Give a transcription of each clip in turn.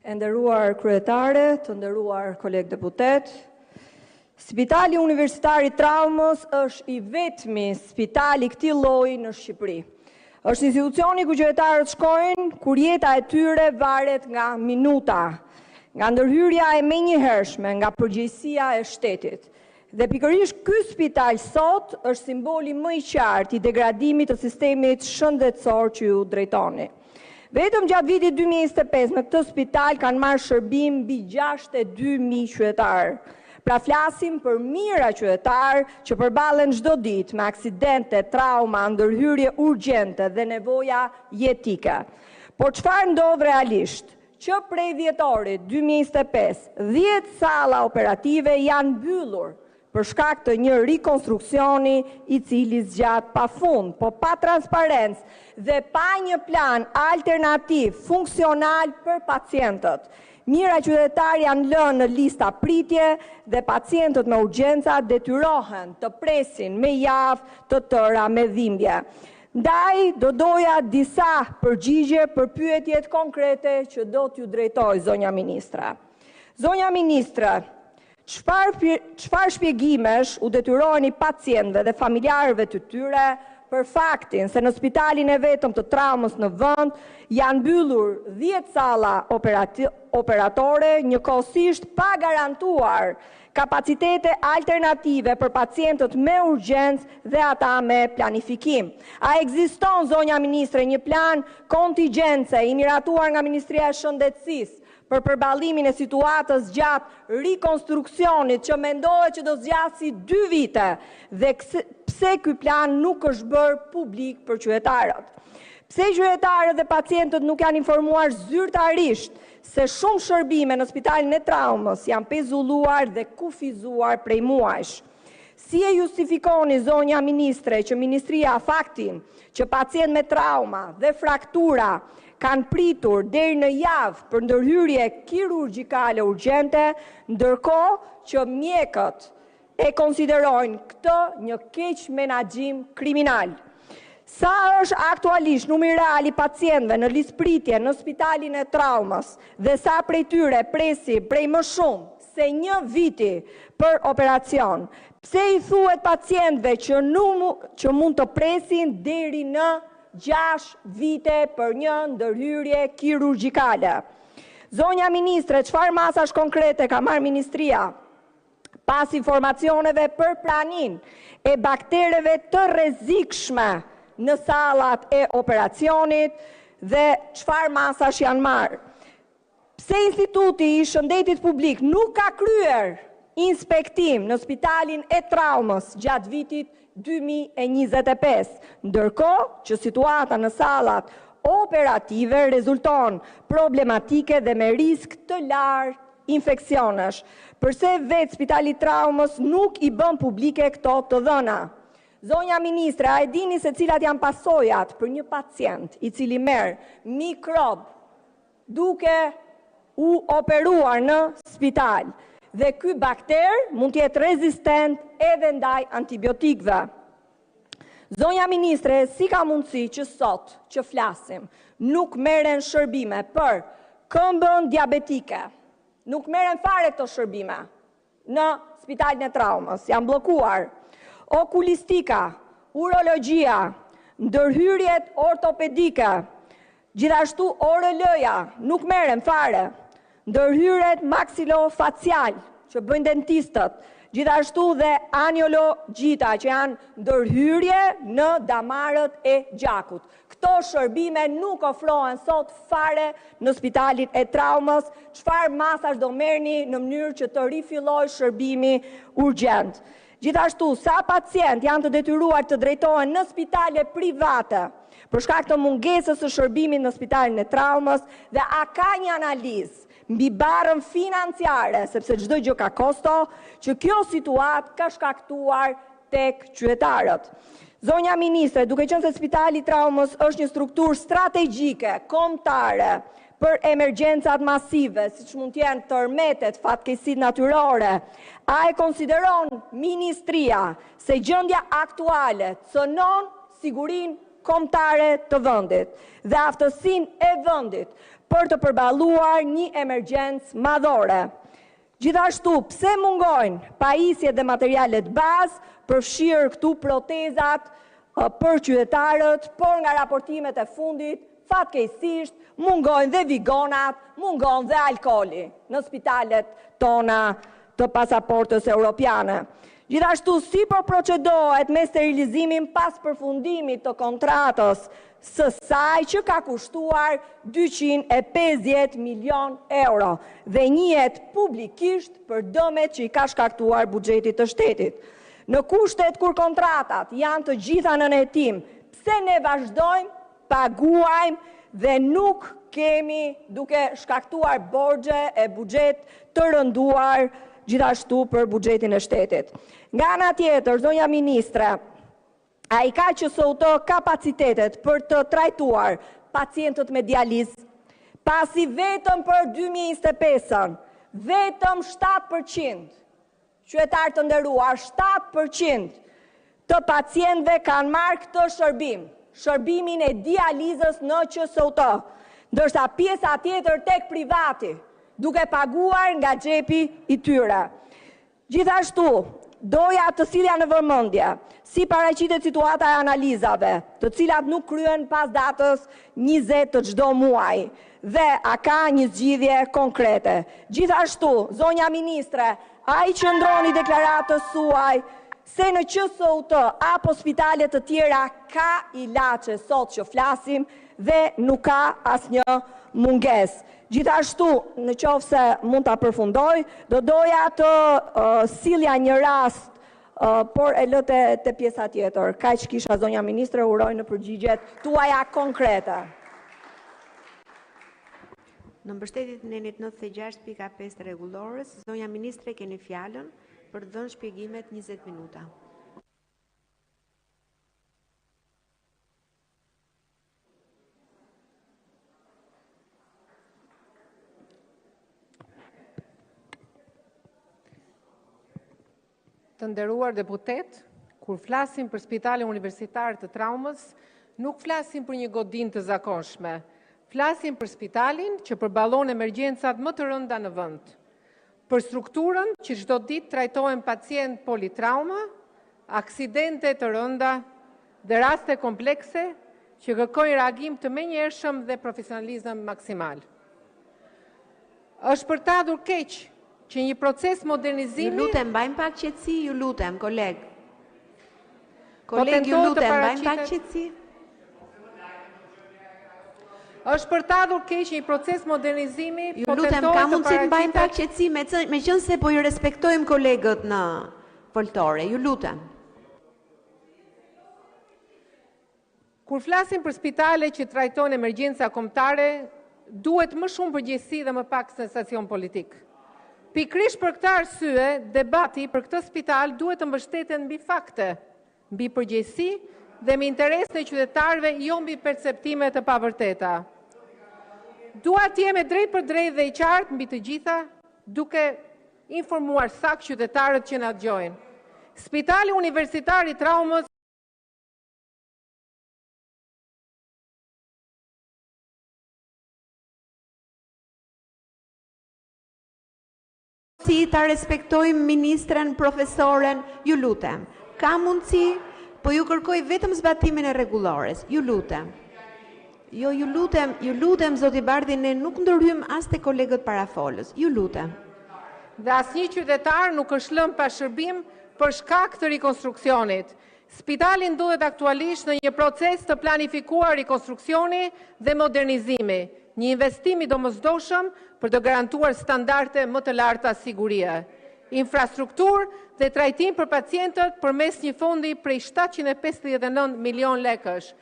E nderuar kryetare, të nderuar kolegë deputet, Spitali Universitar i Traumës është i vetmi spitali këtij lloji në Shqipëri. Është institucioni ku qytetarët shkojnë kur jeta e tyre varet nga minuta, nga ndërhyrja e menjëhershme, nga përgjegjësia e shtetit. Dhe pikërisht ky spital sot është simboli më i qartë i degradimit të sistemit shëndetësor që ju drejtoni. Vetëm gjatë vitit 2025 në këtë spital kanë marrë shërbim mbi 62.000 qytetarë. Pra flasim për mijëra qytetarë që përballen çdo ditë me aksidente, trauma, ndërhyrje urgjente dhe nevoja jetike. Por çfarë ndodh realisht? Që prej dhjetorit 2025, 10 salla operative janë mbyllur për shkak të një rikonstruksioni i cili zgjat pafund, po pa transparencë dhe pa një plan alternativ funksional për pacientët. Mijëra qytetarë janë lënë në lista pritje dhe pacientët me urgjenca detyrohen të presin me javë të tëra me dhimbje. Ndaj do doja disa përgjigje për pyetjet konkrete që do t'ju drejtoj zonja ministra. Zonja ministra, çfarë shpjegimesh u detyroheni pacientëve dhe familjarëve të tyre për faktin se në spitalin e vetëm të traumës në vend janë mbyllur 10 salla operatore, njëkohësisht pa garantuar kapacitete alternative për pacientët me urgjencë dhe ata me planifikim. A ekziston, zonja ministre, një plan kontingjence i miratuar nga Ministria e Shëndetësisë për përballimin e situatës gjatë rikonstruksionit që mendohet që do zgjasë 2 vite dhe pse ky plan nuk është bërë publik për qytetarët? Pse qytetarët dhe pacientët nuk janë informuar zyrtarisht se shumë shërbime në spitalin e traumës janë pezulluar dhe kufizuar prej muajsh? Si e justifikoni, zonja ministre, që ministria faktin që pacient me trauma dhe fraktura kanë pritur deri në javë për ndërhyrje kirurgjikale urgjente, ndërkohë që mjekët e konsiderojnë këtë një keq menaxhim kriminal? Sa është aktualisht numri real i pacientëve në listë pritje në spitalin e traumës dhe sa prej tyre presi prej më shumë se 1 viti për operacion? Pse i thuhet pacientëve që mund të presin deri në 6 vite për një ndërhyrje kirurgjikale? Zonja ministre, çfarë masash konkrete ka marrë ministria pas informacioneve për pranin e baktereve të rrezikshme në sallat e operacionit dhe çfarë masash janë marrë? Pse Instituti i Shëndetit Publik nuk ka kryer inspektim në spitalin e traumës gjatë vitit 2025, ndërkohë që situata në sallat operative rezulton problematike dhe me risk të lartë infeksionesh? Përse vetë spitali traumës nuk i bën publike këto të dhëna? Zonja ministre, a e dini se cilat janë pasojat për një pacient i cili merr mikrob duke u operuar në spital? Dhe ky bakter mund të jetë rezistent edhe ndaj antibiotikëve. Zonja ministre, si ka mundësi që sot që flasim nuk merren shërbime për këmbën diabetike? Nuk merren fare këto shërbime në spitalin e traumës, janë bllokuar. Okulistika, urologjia, ndërhyrjet ortopedike, gjithashtu ORL-ja nuk merren fare. Ndërhyrjet maksilofacial që bëjnë dentistët, gjithashtu dhe aniologjita që janë ndërhyrje në damarët e gjakut. Këto shërbime nuk ofrohen sot fare në spitalin e traumës. Çfarë masash do merrni në mënyrë që të rifillojë shërbimi urgjent? Gjithashtu, sa pacient janë të detyruar të drejtohen në spitale private për shkak të mungesës së shërbimit në spitalin e traumës dhe a ka një analizë mbi barën financiare, sepse çdo gjë ka kosto, që kjo situatë ka shkaktuar tek qytetarët? Zonja ministre, duke qenë se spitali traumës është një strukturë strategjike, kombëtare, për emergjencat masive, siç mund të jenë tërmetet, fatkeqësitë natyrore, a e konsideron ministria se gjendja aktuale cënon sigurinë kombëtare të vendit dhe aftësinë e vendit për të përballuar një emergjencë madhore. Gjithashtu, pse mungojnë pajisjet dhe materialet bazë, përfshirë këtu protezat për qytetarët, por nga raportimet e fundit, fatkeqësisht mungojnë dhe vigonat, mungon dhe alkooli në spitalet tona të pasaportës europiane. Gjithashtu, si po procedohet me sterilizimin pas përfundimit të kontratës së saj që ka kushtuar 250 milion euro dhe njihet publikisht për dëmet që i ka shkaktuar buxhetit të shtetit. Në kushtet kur kontratat janë të gjitha në hetim, pse ne vazhdojmë, paguajmë dhe nuk kemi duke shkaktuar borxhe e buxhet të rënduar gjithashtu për buxhetin e shtetit. Nga ana tjetër, zonja ministre, a i ka që sot kapacitetet për të trajtuar pacientët me dializë, pasi vetëm për 2025, vetëm 7%, qytetarë të nderuar, 7% të pacientëve kanë marrë këtë shërbim, shërbimin e dializës në QSOT, ndërsa pjesa tjetër tek privati, duke paguar nga xhepi i tyre. Gjithashtu, doja të silja në vëmendje, si paraqitet situata e analizave, të cilat nuk kryen pas datës 20 të çdo muaji, dhe a ka një zgjidhje konkrete. Gjithashtu, zonja ministre, a i qëndroni deklaratës suaj se në QSOT apo spitalet të tjera ka ilaçe sot që flasim dhe nuk ka asnjë mungesë. Gjithashtu, në qoftë se mund ta përfundoj, do doja të sillja një rast, por e lë te pjesa tjetër. Kaq kisha zonja ministre, uroj në përgjigjet tuaja konkrete. Në mbështetjet në nenit 96.5 rregullores, zonja ministre keni fjalën për të dhënë shpjegimet 20 minuta. Të nderuar deputet, kur flasim për Spitalin Universitar të Traumës, nuk flasim për një godinë të zakonshme. Flasim për spitalin që përballon emergjencat më të rënda në vend. Për strukturën që çdo ditë trajtohen pacient politrauma, aksidente të rënda dhe raste komplekse që kërkojnë reagim të menjëhershëm dhe profesionalizëm maksimal. Është për ta ardhur keq që një proces modernizimi... Ju lutem, mbajmë pak qetësi, ju lutem, koleg. Koleg, ju lutem, mbajmë pak qetësi. Është për ta ardhur keq një proces modernizimi... Ju lutem, ka mundësi të mbajmë pak qetësi, me qënë se po ju respektojmë kolegët në foltore, ju lutem. Kur flasim për spitale që trajtojnë emergjenca kombëtare, duhet më shumë përgjegjësi dhe më pak sensacion politik. Pikrisht për këtë arsye, debati për këtë spital duhet të mbështeten mbi fakte, mbi përgjegjësi dhe mbi interesin e qytetarëve, jo mbi perceptime të pavërteta. Dua të jem drejt për drejt dhe i qartë mbi të gjitha, duke informuar saktë qytetarët që na dëgjojnë. Spitali Universitar i Traumës Si ta respektojmë ministren, profesoren, ju lutem. Ka mundësi, po ju kërkoj vetëm zbatimin e rregullores, ju lutem. Jo, ju lutem, zoti Bardhi, ne nuk ndërhyjmë as te kolegët parafolës, ju lutem. Dhe asnjë qytetar nuk është lënë pa shërbim për shkak të rikonstruksionit. Spitali ndodhet aktualisht në një proces të planifikuar rikonstruksioni dhe modernizimi, një investim i domosdoshëm për të garantuar standarde më të larta sigurie, infrastrukturë dhe trajtim për pacientët përmes një fondi prej 759 milion lekësh.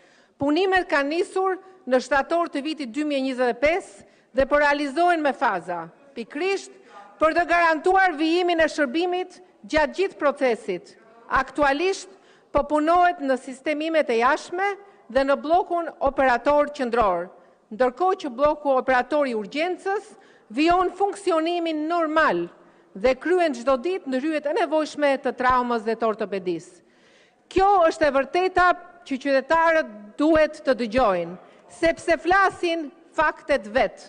Punimet kanë nisur në shtator të vitit 2025 dhe po realizohen me faza, pikrisht për të garantuar vijimin e shërbimit gjatë gjithë procesit. Aktualisht po punohet në sistemimet e jashtme dhe në bllokun operator qendror, ndërkohë që bloku operator i urgjencës vijon funksionimin normal dhe kryen çdo ditë ndërhyrjet e nevojshme të traumës dhe të ortopedisë. Kjo është e vërteta që qytetarët duhet të dëgjojnë, sepse flasin faktet vetë.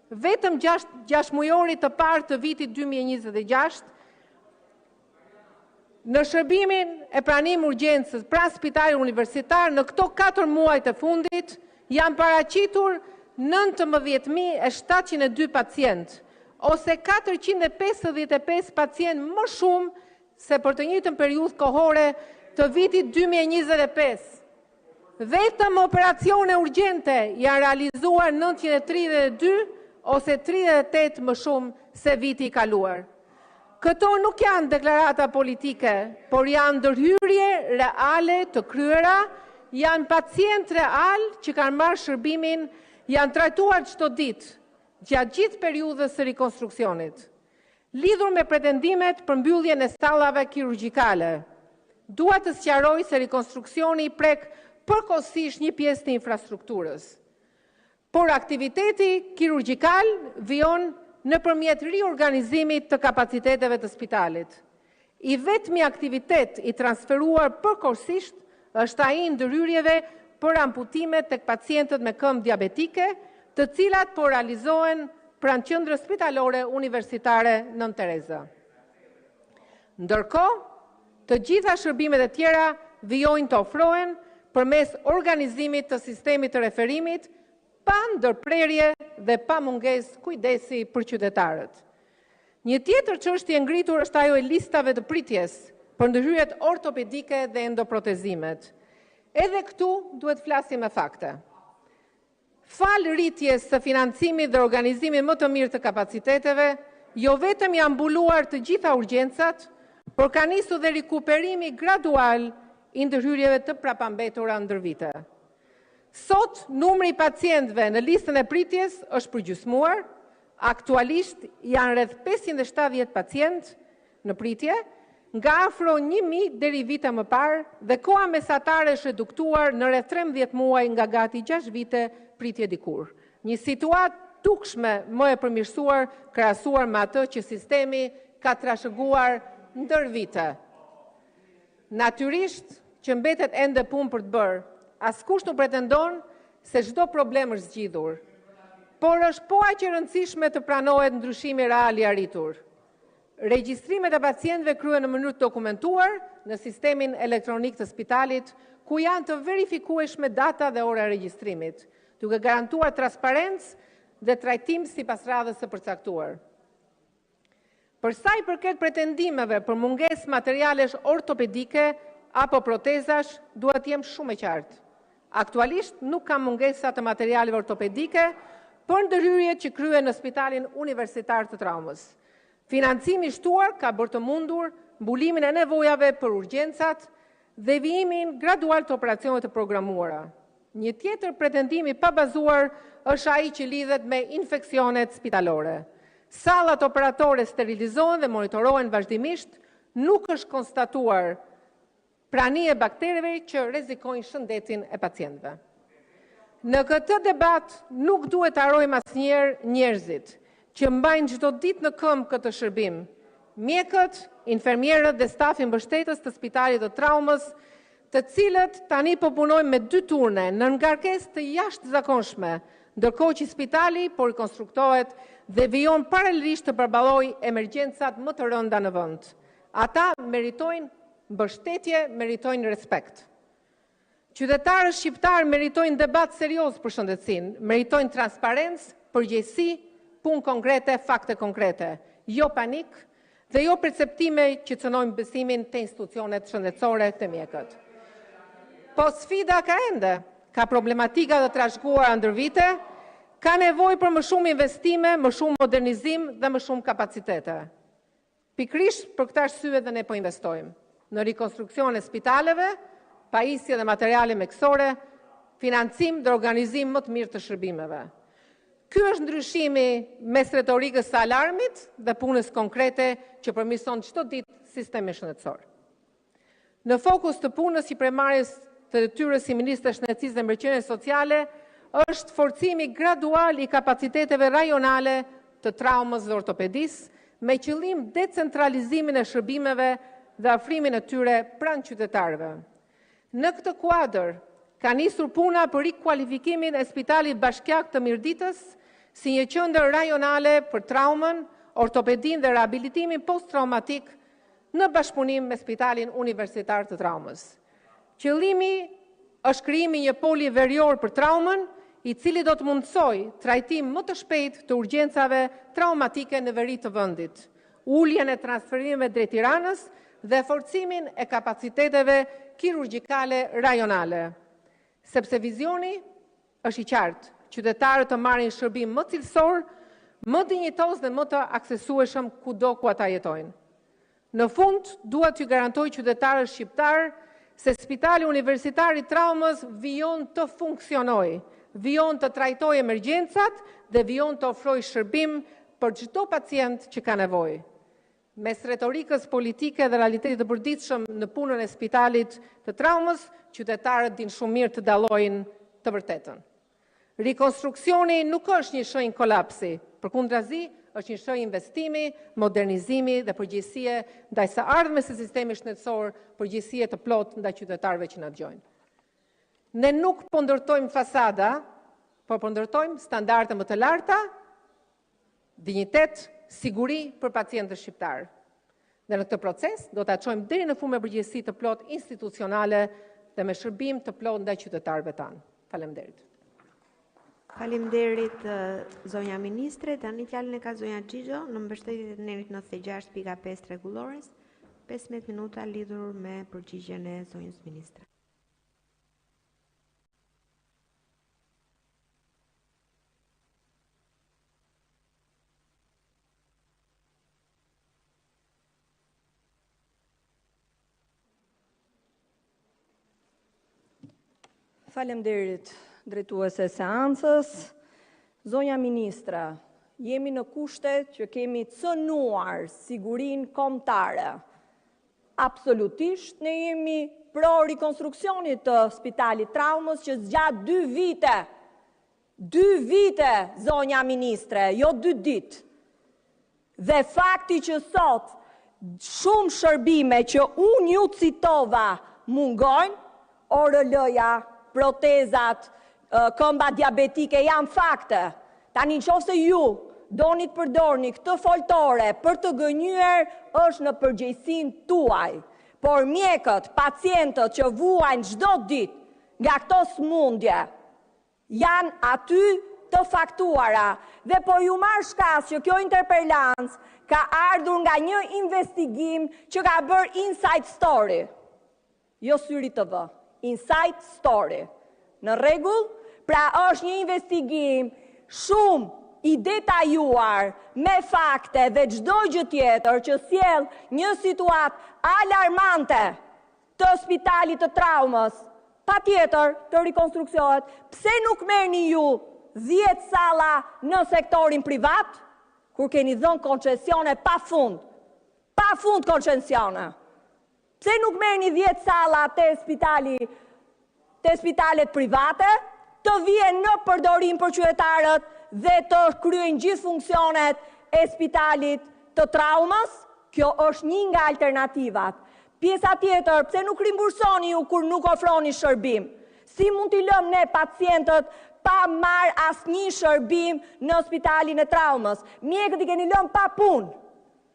Vetëm 6 mujori të parë të vitit 2026, në shërbimin e pranim urgjencës pra spitali universitar, në këto 4 muaj të fundit, janë paraqitur 19.702 pacientë, ose 455 pacientë më shumë se për të njëjtën periudhë kohore të vitit 2025. Vetëm operacione urgjente janë realizuar 932 ose 38 më shumë se viti i kaluar. Këto nuk janë deklarata politike, por janë ndërhyrje reale të kryera, janë pacient real që kanë marrë shërbimin, janë trajtuar çdo ditë, gjatë gjithë periudhës së rikonstruksionit. Lidhur me pretendimet për mbylljen e sallave kirurgjikale, dua të sqaroj se rikonstruksioni i prek përkohësisht një pjesë të infrastrukturës. Por aktiviteti kirurgjikal vijon nëpërmjet riorganizimit të kapaciteteve të spitalit. I vetmi aktivitet i transferuar përkohësisht është ai i ndërhyrjeve për amputimet tek pacientët me këmbë diabetike, të cilat po realizohen pranë qendrës spitalore universitare Nën Tereza. Ndërkohë, të gjitha shërbimet e tjera vijojnë të ofrohen përmes organizimit të sistemit të referimit, pa ndërprerje dhe pa mungesë kujdesi për qytetarët. Një tjetër çështje e ngritur është ajo e listave të pritjes për ndërhyrjet ortopedike dhe endoprotezimet. Edhe këtu duhet flasim me fakte. Fal rritjes së financimit dhe organizimit më të mirë të kapaciteteve, jo vetëm janë mbuluar të gjitha urgjencat, por ka nisur dhe rikuperimi gradual i ndërhyrjeve të prapambetura ndër vite. Sot, numri i pacientëve në listën e pritjes është përgjysmuar, aktualisht janë rreth 570 pacientë në pritje, nga afro 1000 deri vite më parë dhe koha mesatare është reduktuar në rreth 13 muaj nga gati 6 vite pritje dikur. Një situatë dukshme më e përmirësuar krahasuar me atë që sistemi ka trashëguar ndër vite. Natyrisht që mbetet ende punë për të bërë. Askush nuk pretendon se çdo problem është zgjidhur, por është po aq e rëndësishme të pranohet ndryshimi real i arritur. Regjistrimet e pacientëve kryhen në mënyrë të dokumentuar në sistemin elektronik të spitalit, ku janë të verifikueshme data dhe ora e regjistrimit, duke garantuar transparencë dhe trajtim sipas radhës së përcaktuar. Për sa i përket pretendimeve për mungesë materialesh ortopedike apo protezash, duhet të jem shumë e qartë. Aktualisht nuk ka mungesa të materialeve ortopedike për ndërhyrjet që kryhen në Spitalin Universitar të Traumës. Financimi shtuar ka bërë të mundur mbulimin e nevojave për urgjencat dhe vijimin gradual të operacioneve të programuara. Një tjetër pretendim i pabazuar është ai që lidhet me infeksionet spitalore. Sallat operatore sterilizohen dhe monitorohen vazhdimisht, nuk është konstatuar prani e baktereve që rrezikojnë shëndetin e pacientëve. Në këtë debat nuk duhet të harrojmë asnjëherë njerëzit që mbajnë çdo ditë në këmbë këtë shërbim, mjekët, infermierët dhe stafi mbështetës të Spitalit të Traumës, të cilët tani po punojnë me 2 turne në ngarkesë të jashtëzakonshme, ndërkohë që spitali po rikonstruktohet dhe vijon paralelisht të përballojë emergjencat më të rënda në vend. Ata meritojnë mbështetje, meritojnë respekt. Qytetarët shqiptar meritojnë debat serioz për shëndetësinë, meritojnë transparencë, përgjegjësi, punë konkrete, fakte konkrete, jo panik dhe jo perceptime që cënojnë besimin të institucionet shëndetësore të mjekët. Po sfida ka ende, ka problematika të trashëguara ndër vite, ka nevojë për më shumë investime, më shumë modernizim dhe më shumë kapacitete. Pikërisht për këtë arsye dhe ne po investojmë në rikonstruksion e spitaleve, pajisje dhe materiale mjekësore, financim dhe organizim më të mirë të shërbimeve. Ky është ndryshimi mes retorikës së alarmit dhe punës konkrete që përmirëson çdo ditë sistemin shëndetësor. Në fokus të punës i premmarrjes të detyrës si ministre shëndetësisë dhe mbështetjes sociale është forcimi gradual i kapaciteteve rajonale të traumës dhe ortopedisë me qëllim decentralizimin e shërbimeve dhe afrimin e tyre pranë qytetarëve. Në këtë kuadër, Ka nisur puna për rikualifikimin e Spitalit Bashkiak të Mirditës si një qendër rajonale për traumën, ortopedin dhe rehabilitimin post-traumatik në bashkëpunim me Spitalin Universitar të Traumës. Qëllimi është krijimi një poli verior për traumën, i cili do të mundësoj trajtim më të shpejt të urgjencave traumatike në veri të vendit, uljen e transferimeve drejt Tiranës dhe forcimin e kapaciteteve kirurgjikale rajonale. Sepse vizioni është i qartë, qytetarët të marrin shërbim më cilësor, më dinjitos dhe më të aksesueshëm kudo ku ata jetojnë. Në fund, duhet t'ju garantoj qytetarët shqiptar se Spitali Universitar i Traumës vijon të funksionojë, vijon të trajtojë emergjencat dhe vijon të ofrojë shërbim për çdo pacient që ka nevojë. Mes retorikës politike dhe realitetit të përditshëm në punën e Spitalit të Traumës, qytetarët dinë shumë mirë të dallojnë të vërtetën. Rikonstruksioni nuk është një shenjë kolapsi, përkundrazi është një shenjë investimi, modernizimi dhe përgjegjësie ndaj së ardhmes së sistemit shëndetësor, përgjegjësie të plotë ndaj qytetarëve që na dëgjojnë. Ne nuk po ndërtojmë fasada, por po ndërtojmë standarde më të larta, dinjitet, siguri për pacientët shqiptar. Dhe në këtë proces do ta çojmë deri në fund me përgjegjësi të plotë institucionale dhe me shërbim të plotë ndaj qytetarëve tanë. Faleminderit. Faleminderit zonja ministre. Tani fjalën e ka zonja Xhixho në mbështetje të nerit 96.5 rregullores. 15 minuta lidhur me përgjigjen e zonjës ministre. Faleminderit drejtuese e seancës. Zonja ministra, jemi në kushtet që kemi cënuar sigurinë kombëtare. Absolutisht ne jemi pro rikonstruksionit të Spitalit Traumës që zgjat 2 vite. 2 vite, zonja ministre, jo 2 ditë. Dhe fakti që sot shumë shërbime që unë ju citova mungojnë, ORL-ja, protezat, këmba diabetike janë fakte. Tani nëse ju doni të përdorni këtë foltore për të gënjur është në përgjegjësinë tuaj. Por mjekët, pacientët që vuajnë çdo ditë nga këto sëmundje janë aty të faktuara. Dhe po ju marr shkas që kjo interpelancë ka ardhur nga një investigim që ka bërë Inside Story. Jo Syri TV. Inside Story. Në rregull? Pra është një investigim shumë i detajuar me fakte dhe çdo gjë tjetër që sjell një situatë alarmante të Spitalit të Traumës, patjetër të rikonstruksiohet. Pse nuk merrni ju 10 salla në sektorin privat, kur keni dhënë koncesione pafund koncesione? Pse nuk merrni 10 salla te spitalet private, të vjen në përdorim për qytetarët dhe të kryejnë gjithë funksionet e Spitalit të Traumës? Kjo është një nga alternativat. Pjesa tjetër, pse nuk rimbursoni ju kur nuk ofroni shërbim? Si mund t'i lëmë ne pacientët pa marrë asnjë shërbim në Spitalin e Traumës? Mjekët i keni lëmë pa punë.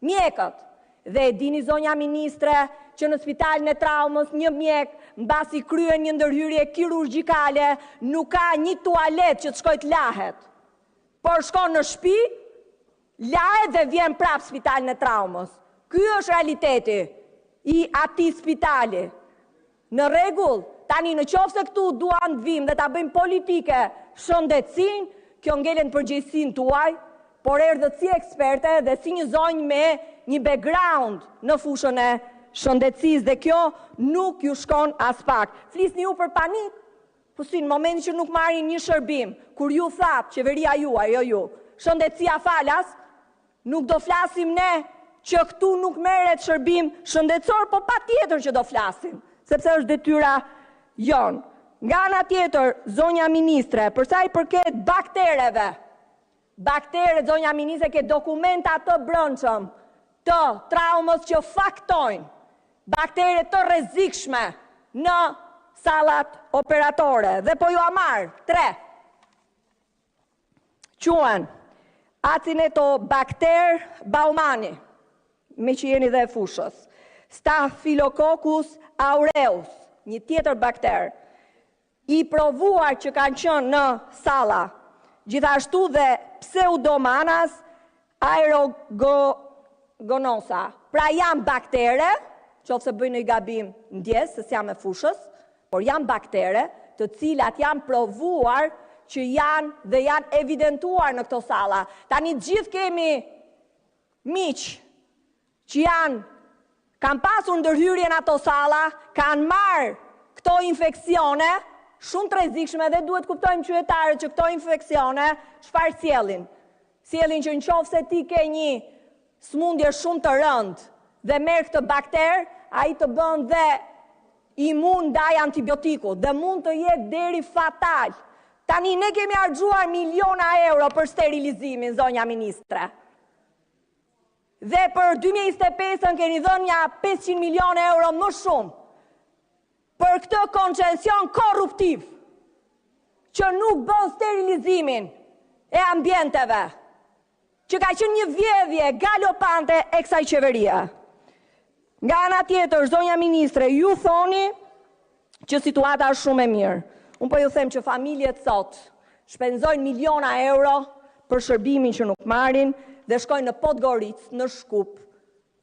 Mjekët. Dhe e dini zonja ministre që në Spitalin e Traumës një mjek mbasi kryen një ndërhyrje kirurgjikale nuk ka një tualet që të shkoj të lahet. Por shkon në shtëpi, lahet dhe vjen prapë Spitalin e Traumës. Ky është realiteti i atij spitali. Në rregull, tani në qoftë se këtu duan të vim dhe ta bëjmë politike shëndetësinë, kjo ngelen përgjegjësinë tuaj, por erdhët si eksperte dhe si një zonjë me një background në fushën e shëndetësisë dhe kjo nuk ju shkon as pak. Flisni ju për panik, po si në momentin që nuk marrin një shërbim, kur ju thatë qeveria juaj, jo ju, shëndetësia falas, nuk do flasim ne që këtu nuk merret shërbim shëndetësor, po patjetër që do flasim, sepse është detyra jon. Nga ana tjetër, zonja ministre, për sa i përket baktereve, zonja ministre, ke dokumenta të brendshëm të Traumës që faktojnë baktere të rrezikshme në sallat operatore. Dhe po ju amar, 3. Quen, Acinetobacter baumani, me që jeni dhe e fushës, Staphylococcus aureus, një tjetër bakter, i provuar që kanë qenë në salla, gjithashtu dhe Pseudomonas aerogonosa. Pra janë baktere, qofse bëjnë një gabim ndjes, se s'jam e fushës, por janë baktere të cilat janë provuar që janë dhe janë evidentuar në këto salla. Tani gjithë kemi miq që kanë pasur ndërhyrje në ato salla, kanë marrë këto infeksione, shumë të rrezikshme dhe duhet kuptojmë qytetarët që këto infeksione çfarë sjellin. Sjellin që nëse ti ke një smundje shumë të rëndë dhe merr këtë bakter, ai të bën dhe imun ndaj antibiotikut dhe mund të jetë deri fatal. Tani ne kemi harxuar miliona euro për sterilizimin, zonja ministre. Dhe për 2025 keni dhënë ja 500 milion euro më shumë për këtë koncesion korruptiv që nuk bën sterilizimin e ambienteve, që ka qenë një vjedhje galopante e kësaj qeverie. Nga ana tjetër, zonja ministre, ju thoni që situata është shumë e mirë. Unë po ju them që familjet sot shpenzojnë miliona euro për shërbimin që nuk marrin dhe shkojnë në Podgoricë, në Shkup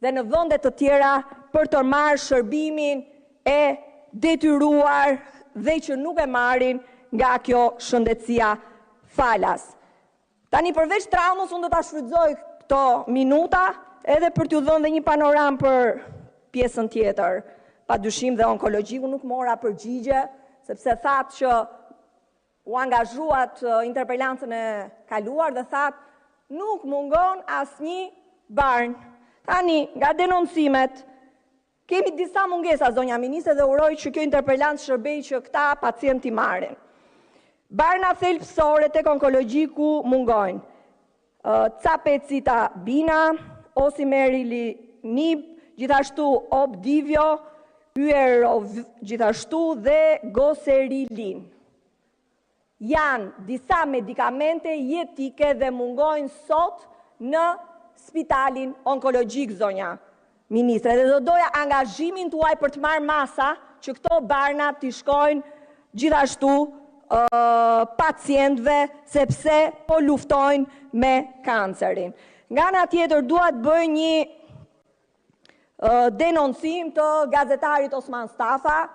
dhe në vende të tjera për të marrë shërbimin e detyruar dhe që nuk e marrin nga kjo shëndetësia falas. Tani përveç traumës, unë do ta shfrytëzoj këto minuta edhe për t'ju dhënë dhe një panoram për pjesën tjetër. Padyshim dhe onkologjiku nuk mora përgjigje, sepse thatë që u angazhuat interpelancën e kaluar dhe thatë nuk mungon asnjë barn. Tani, nga denoncimet, kemi disa mungesa, zonja ministre, dhe uroj që kjo interpelancë shërbej që këta pacienti marrin. Barna thelpsore tek onkologjiku mungojnë. Capecitabina, osimerlinib, gjithashtu Opdivio, gjithashtu dhe Goserilin. Janë disa medikamente jetike dhe mungojnë sot në spitalin onkologjik, zonja ministre. Dhe do doja angazhimin tuaj për të marrë masa që këto barna t'i shkojnë gjithashtu pacientëve, sepse po luftojnë me kancerin. Nga ana tjetër duat bëj një denoncim të gazetarit Osman Stafa,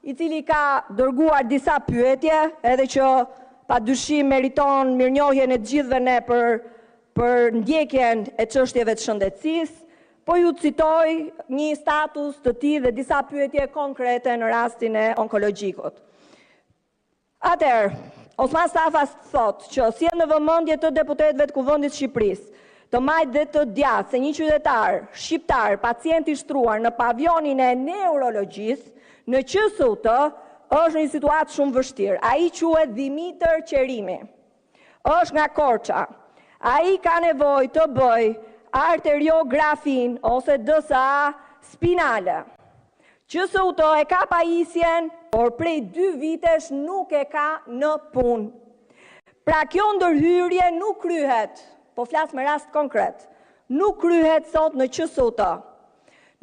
i cili ka dërguar disa pyetje, edhe që padyshim meriton mirënjohjen e të gjithëve ne për ndjekjen e çështjeve të shëndetësisë. Po ju citoj një status të tij dhe disa pyetje konkrete në rastin e onkologjikut. Atëherë, Osman Stafa thot që sjell në vëmendje të deputetëve të Kuvendit të Shqipërisë, të majtë dhe të djathtë se një qytetar shqiptar, pacient i shtruar në pavionin e neurologjisë në QSUT është një situatë shumë vështirë. Ai quhet Dimitër Qerimi. Është nga Korça. Ai ka nevojë të bëjë arteriografin ose DSA spinale. QSUT e ka pajisjen, por prej 2 vitesh nuk e ka në punë. Pra kjo ndërhyrje nuk kryhet, po flas me rast konkret, nuk kryhet sot në QSUT.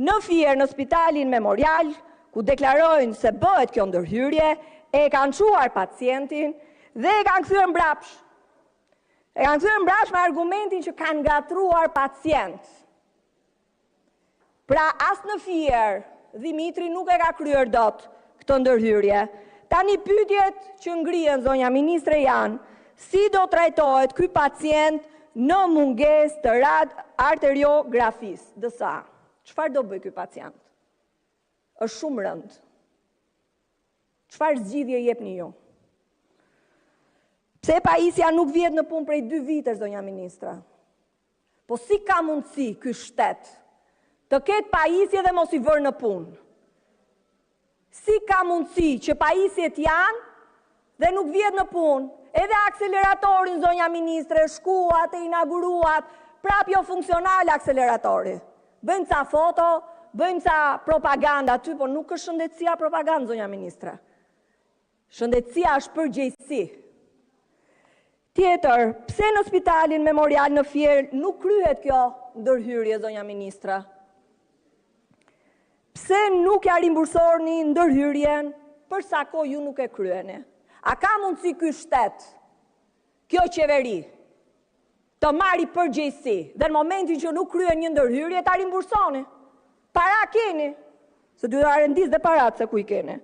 Në Fier, në Spitalin Memorial, ku deklarojnë se bëhet kjo ndërhyrje, e kanë çuar pacientin dhe e kanë kthyer mbrapsh. E kanë kthyer mbrapsh me argumentin që kanë ngatruar pacient. Pra as në Fier, Dimitri nuk e ka kryer dot këtë ndërhyrje. Tani pyetjet që ngrihen, zonja ministre, janë: si do trajtohet ky pacient në mungesë të arteriografisë, DSA? Çfarë do bëj ky pacient? Është shumë rënd. Çfarë zgjidhje jepni ju? Pse pajisja nuk vjet në punë prej 2 vitesh, zonja ministra? Po si ka mundësi ky shtet të ketë pajisje dhe mos i vërë në punë? Si ka mundësi që pajisjet janë dhe nuk vjet në punë? Edhe akseleratorin, zonja ministre, shkuat e inauguruat, prap jo funksional akseleratori. Bëjmë ca foto, bëjmë ca propaganda aty, por nuk është shëndetësia propagandë, zonja ministre. Shëndetësia është përgjegjësi. Tjetër, pse në spitalin memorial në Fier nuk kryhet kjo ndërhyrje, zonja ministra? Pse nuk ja rimbursorni ndërhyrjen, për sa kohë ju nuk e kryeni? A ka mundësi ky shtet, kjo qeveri, të marri përgjegjësi dhe në momentin që nuk kryen një ndërhyrje ta rimbursoni? Para keni, se duhet ta rendis dhe parat se ku i keni.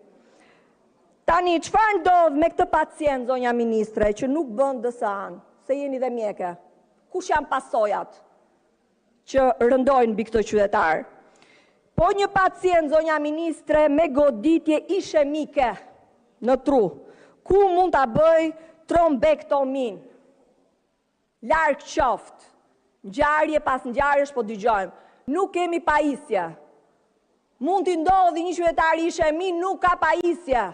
Tani, çfarë ndodh me këtë pacient, zonja ministre, që nuk bën DSA-n, se jeni dhe mjeke? Kush janë pasojat që rëndojnë mbi këtë qytetar? Po një pacient, zonja ministre, me goditje ishemike në tru, ku mund ta bëj trombektomin? Larg qoftë, ngjarje pas ngjarjesh po dëgjojmë. Nuk kemi pajisje. Mund t'i ndodhi një qytetar ishemi nuk ka pajisje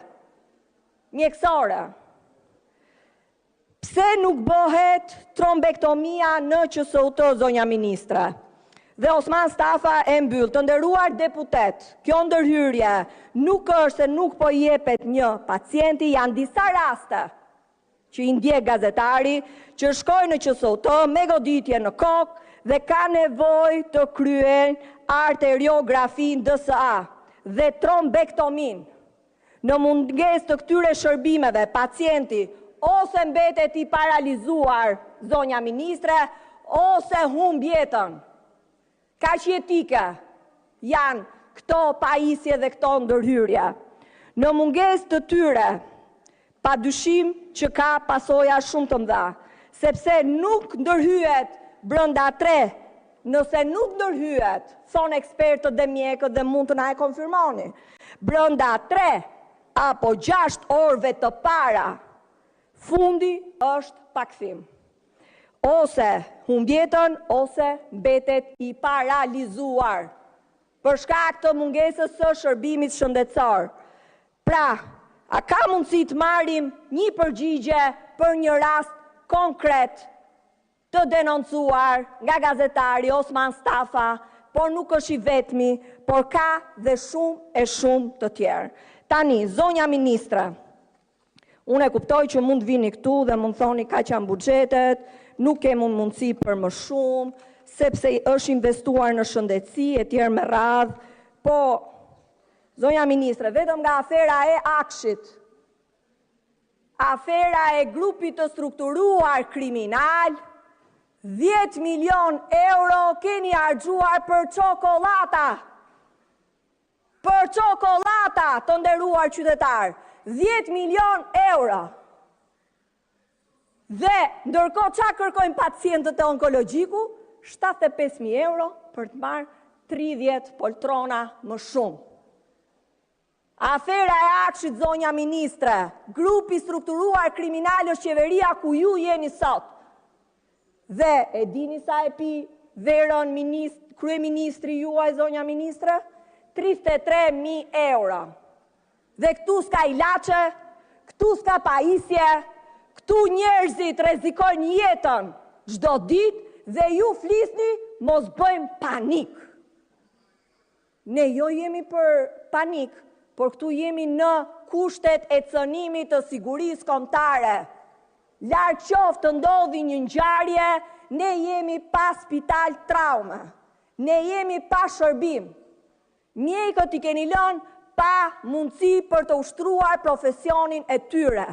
mjekësore. Pse nuk bëhet trombektomia në QSUT, zonja ministre? Dhe Osman Stafa e mbyll, të nderuar deputet, kjo ndërhyrje nuk është se nuk po jepet një pacienti, janë disa raste që i ndjek gazetari, që shkojnë në QSUT me goditje në kokë dhe ka nevojë të kryen arteriografin DSA dhe trombektomin. Në mungesë të këtyre shërbimeve, pacienti ose mbetet i paralizuar, zonja ministre, ose humb jetën. Kaq jetike janë këto pajisje dhe këto ndërhyrje. Në mungesë të tyre, pa dyshim që ka pasoja shumë të mëdha, sepse nuk ndërhyet brenda 3, nëse nuk ndërhyet, thonë ekspertët dhe mjekët dhe mund të na e konfirmoni, brenda 3 apo 6 orëve të para, fundi është pakthim. Ose humb jetën, ose mbetet i paralizuar për shkak të mungesës së shërbimit shëndetësor. Pra, a ka mundësi të marrim një përgjigje për një rast konkret të denoncuar nga gazetari Osman Stafa, por nuk është i vetmi, por ka dhe shumë të tjerë. Tani, zonja ministre, unë e kuptoj që mund vini këtu dhe mund thoni ka që janë buxhetet, nuk kemë mundësi për më shumë, sepse është investuar në shëndetësi e tjerë me radhë, po, zonja ministre, vetëm nga afera e Akshit, afera e grupit të strukturuar kriminal, 10 milion euro keni harxuar për çokolata. Për çokolata, të nderuar qytetar, 10 milion euro. Dhe ndërkohë qa kërkojnë pacientët e onkologjiku? 75.000 euro për të marrë 30 poltrona më shumë. Afera e Akshit, zonja ministre, grupi strukturuar kriminal është qeveria ku ju jeni sot. Dhe e dini sa e pi verën kryeministri juaj, zonja ministre? 33.000 euro. Dhe këtu s'ka ilaçe, këtu s'ka pajisje, këtu njerëzit rrezikojnë jetën çdo ditë dhe ju flisni mos bëjmë panik. Ne jo jemi për panik, por këtu jemi në kushtet e cënimit të sigurisë kombëtare. Larg qoftë të ndodhi një ngjarje, ne jemi pa spital traume. Ne jemi pa shërbim. Mjekët i keni lënë pa mundësi për të ushtruar profesionin e tyre.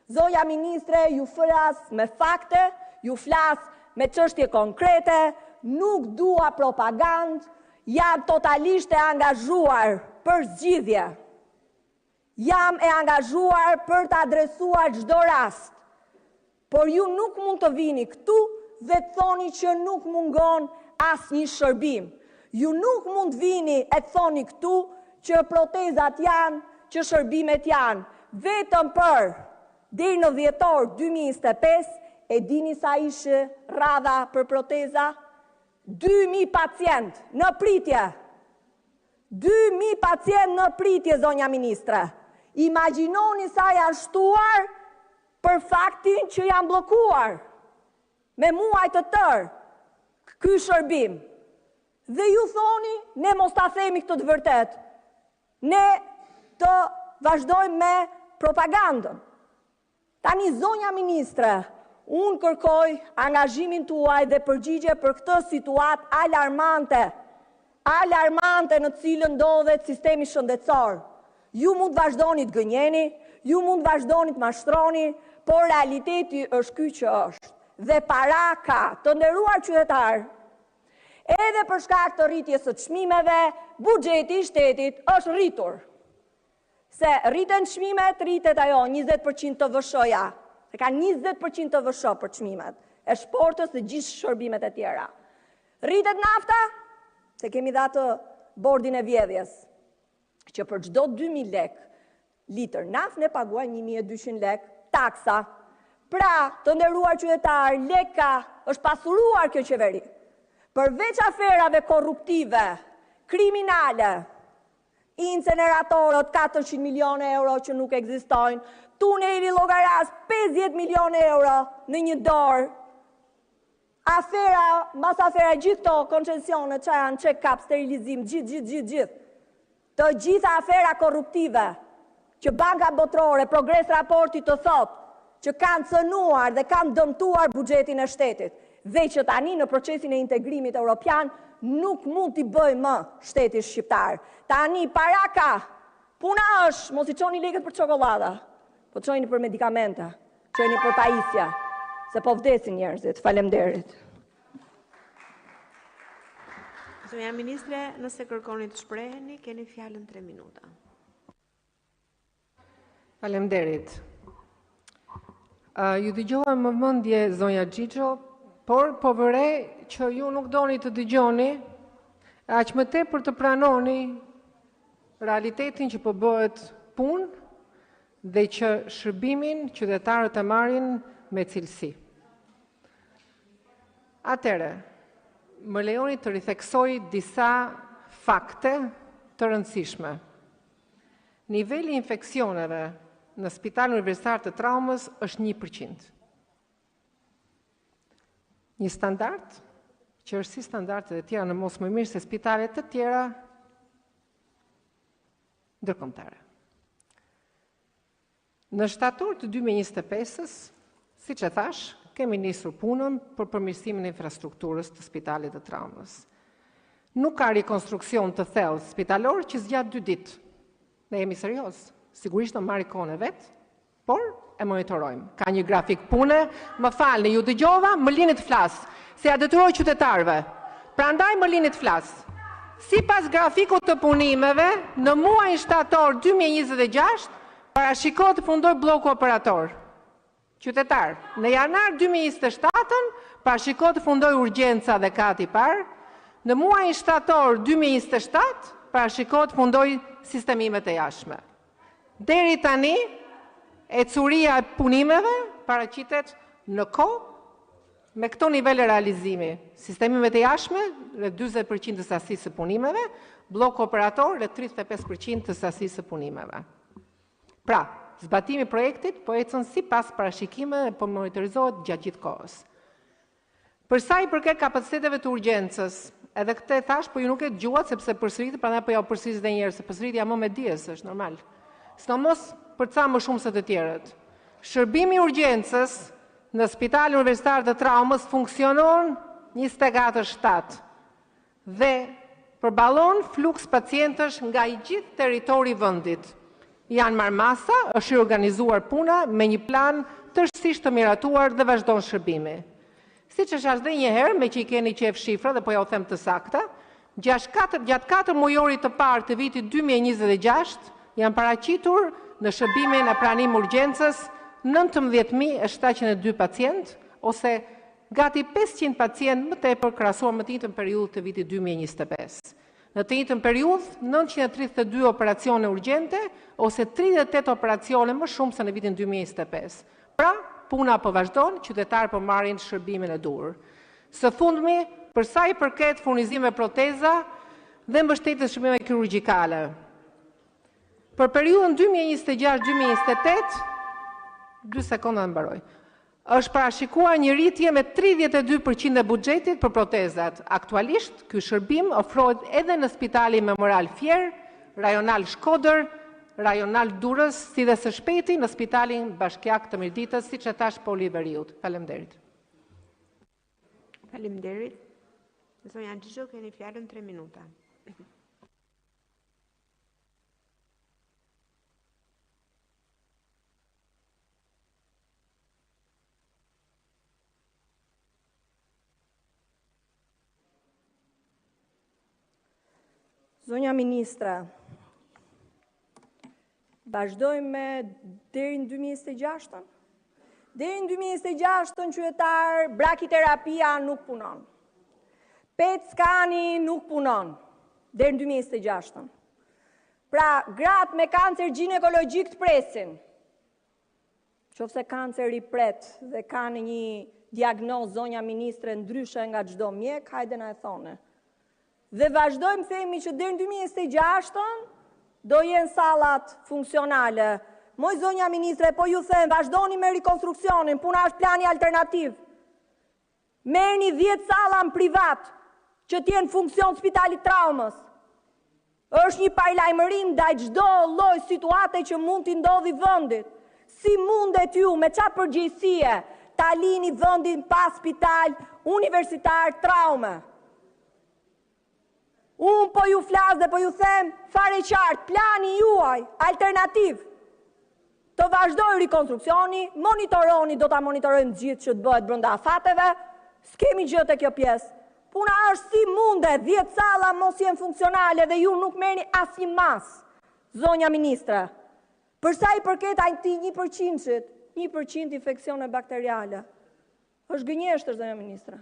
Zonja ministre, ju flas me fakte, ju flas me çështje konkrete, nuk dua propagandë, jam totalisht e angazhuar për zgjidhje. Jam e angazhuar për të adresuar çdo rast. Por ju nuk mund të vini këtu dhe të thoni që nuk mungon asnjë shërbim. Ju nuk mund vini e të thoni këtu që protezat janë, që shërbimet janë. Vetëm për deri në dhjetor 2025, e dini sa ishte radha për proteza? 2.000 pacient në pritje. 2.000 pacient në pritje, zonja ministre. Imagjinoni sa janë shtuar për faktin që janë blokuar me muaj të tërë ky shërbim. Dhe ju thoni, ne mos ta themi këtë të vërtet. Ne të vazhdojmë me propagandën. Tani, zonja ministre, unë kërkoj angazhimin tuaj dhe përgjigje për këtë situatë alarmante në cilën ndodhet sistemi shëndetësor. Ju mund vazhdoni të gënjeni, ju mund vazhdoni të mashtroni, por realiteti është ky që është. Dhe para ka, të nderuar qytetar, edhe për shkak të rritjes së çmimeve, buxheti i shtetit është rritur. Se rriten çmimet, rritet ajo 20% të VSH-ja. Se ka 20% të VSH për çmimet, e shportës dhe gjithë shërbimet e tjera. Rritet nafta, se kemi dha të bordin e vjedhjes, që për çdo 2000 lek litër naftë ne paguajmë 1200 lek taksa. Pra, të nderuar qytetar, leka është pasuruar kjo qeveri. Përveç aferave korruptive, kriminale, inceneratorët 400 milion euro që nuk ekzistojnë, tuneli Llogaras 50 milion euro në një dorë, mas afera gjithë këto koncesionet që janë check-up, sterilizim, gjithë. Të gjitha afera korruptive, që Banka Botërore, Progres raporti të thotë, që kanë cënuar dhe kanë dëmtuar buxhetin e shtetit, dhe që tani në procesin e integrimit europian nuk mund t'i bëjë më shteti shqiptar. Tani para ka, puna është, mos I çoni lekët për çokoladë, po çojini për medikamente, çojini për pajisja, se po vdesin njerëzit. Faleminderit. Zonja ministre, nëse kërkoni të shpreheni, keni fjalën 3 minuta. Faleminderit. Ju dëgjova më vëmendje zonja Xhixho, por po vëre që ju nuk doni të dëgjoni, aq më tepër të pranoni realitetin që po bëhet punë dhe që shërbimin qytetarët e marrin me cilësi. Atëre, më lejoni të ritheksoj disa fakte të rëndësishme. Niveli infeksioneve në Spitalin Universitar të Traumës është 1%. Një standard, që është si standardet e tjera në mos më mirë se spitalet të tjera ndërkombëtare. Në shtator të 2025-ës, siç e thash, kemi nisur punën për përmirësimin e infrastrukturës të Spitalit të Traumës. Nuk ka rekonstruksion të thellë spitalor që zgjat 2 ditë. Ne jemi serioz, sigurisht do marrë kohën e vet, por e monitorojmë. Ka një grafik pune, më falni, ju dëgjova, më lini të flas, se ja detyroj qytetarëve. Prandaj më lini të flas. Sipas grafikut të punimeve, në muajin shtator 2026, parashikohet të fundoj bloku operator. Qytetar, në janar 2027-ën, parashikohet të fundoj urgjenca dhe kati parë, në muajin shtator 2027, parashikohet të fundoj sistemimet e jashtme. Deri tani, ecuria e punimeve paraqitet në kohë me këto nivele realizimi. Sistemimet e jashtme, rreth 40% të sasisë së punimeve, bloku operator rreth 35% të sasisë së punimeve. Pra, zbatimi I projektit po ecën sipas parashikimeve dhe po monitorizohet gjatë gjithë kohës. Për sa I përket kapaciteteve të urgjencës, edhe këtë e thash, po ju nuk e dëgjuat sepse përsëritet, prandaj po ja përsëris edhe një herë, se përsëritja më me dijes është normal. Sidomos për ca më shumë se të tjerët. Shërbimi I urgjencës në Spitalin Universitar të Traumës funksionon 24/7 dhe përballon fluks pacientësh nga I gjithë territori I vendit. Janë marrë masa, është organizuar puna me një plan tërësisht të miratuar dhe vazhdon shërbimi. Siç është edhe një herë, me që I keni qef shifra dhe po ja u them të sakta, gjatë 4 mujorit të parë të vitit 2026 janë paraqitur në shërbimin e pranim urgjencës 19.702 pacient, ose gati 500 pacient më tepër krahasuar me të njëjtën periudhë të vitit 2025. Në të njëjtën periudhë, 932 operacione urgjente, ose 38 operacione më shumë se në vitin 2025. Pra, puna po vazhdon, qytetarët po marrin shërbimin e dur. Së fundmi, për sa I përket furnizimeve proteza dhe mbështetjes shërbimeve kirurgjikale. Për periudhën 2026-2028, 2 sekonda mbaroj, është parashikuar një rritje me 32% e buxhetit për protezat. Aktualisht, ky shërbim ofrohet edhe në Spitali Memorial Fier, Rajonal Shkodër rajonal Durrës, si dhe së shpejti në Spitalin Bashkiak të Mirditës, siç e thash Poli Veriut. Faleminderit. Faleminderit. Zonja Xhixho, keni fjalën 3 minuta. Zonja Ministra, vazhdojmë me deri në 2026? Deri në 2026 qytetar, brakiterapia nuk punon. PET skani nuk punon. Deri në 2026. Pra, gratë me kancer ginekologjik të presin. Qofse kanceri pret dhe kanë një diagnozë, zonja Ministre, ndryshe nga çdo mjek, hajde na e thone. Dhe vazhdojmë themi që deri në 2026 do jenë sallat funksionale. Moj zonja Ministre, po ju them, vazhdoni me rekonstruksionin, puna është plani alternativ. Merrni 10 salla në privat, që t'jenë funksion spitalit traumës. Është një paralajmërim ndaj çdo lloj situate që mund t'i ndodhi vendit. Si mundet ju me çfarë përgjegjësie ta lini vendin pa spital universitar traume? Unë po ju flas dhe po ju them fare qartë, plani juaj alternativ të vazhdoj rekonstruksioni, monitoroni, do ta monitorojmë gjithë që të bëhet brenda afateve, s'kemi gjë te kjo pjesë. Puna është si mundet 10 salla mos jenë funksionale dhe ju nuk merrni asnjë mas, zonja Ministre. Për sa i përket atij 1%-shit, 1% infeksione bakteriale, është gënjeshtër, zonja Ministre.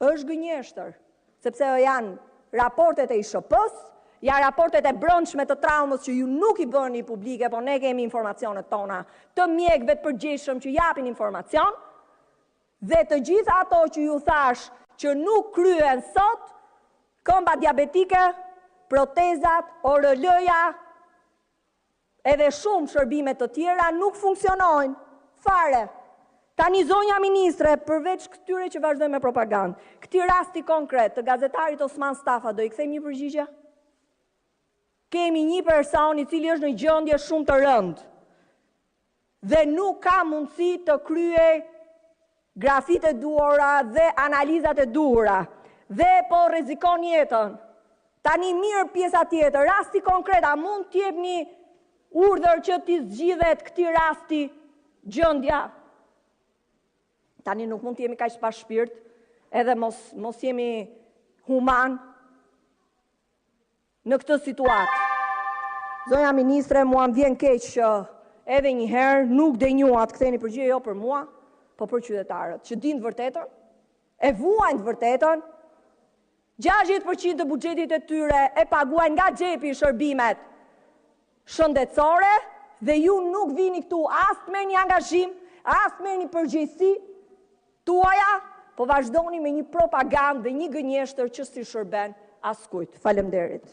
Është gënjeshtër, sepse janë raportet e ISHP-s, janë raportet e brendshme të traumës që ju nuk i bëni publike, po ne kemi informacionet tona të mjekëve të përgjegjshëm që japin informacion, dhe të gjitha ato që ju thash që nuk kryen sot, këmba diabetike, protezat, ORL-ja, edhe shumë shërbime të tjera nuk funksionojnë fare. Tani zonja Ministre, përveç këtyre që vazhdojmë me propagandë, këti rasti konkret të gazetarit Osman Stafa, do i kthejmë një përgjigje? Kemi një person i cili është në gjendje shumë të rëndë dhe nuk ka mundësi të kryej grafit e duhura dhe analizat e duhura dhe po rrezikon jetën. Tani mirë pjesa tjetër, rasti konkret, a mund t'jepni urdhër që t'i zgjidhet këti rasti gjendja? Tani nuk mund t'jemi kaq pa shpirt, edhe mos jemi human në këtë situatë. Zonja Ministre, mua më vjen keq që edhe një herë nuk denjuat ktheni përgjigje jo për mua, po për qytetarët, që dinë të vërtetën, e vuajnë të vërtetën, 60% të buxhetit e tyre e paguajnë nga xhepi shërbimet shëndetësore dhe ju nuk vini këtu as të merrni angazhim, as të merrni përgjegjësi tuaja, po vazhdoni me një propagandë dhe një gënjeshtër që si shërben askujt. Faleminderit.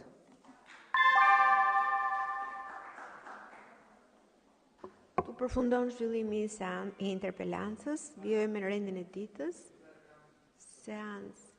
Tu përfundon zhvillimi i interpelancës, vjojmë në rendin e ditës, seancë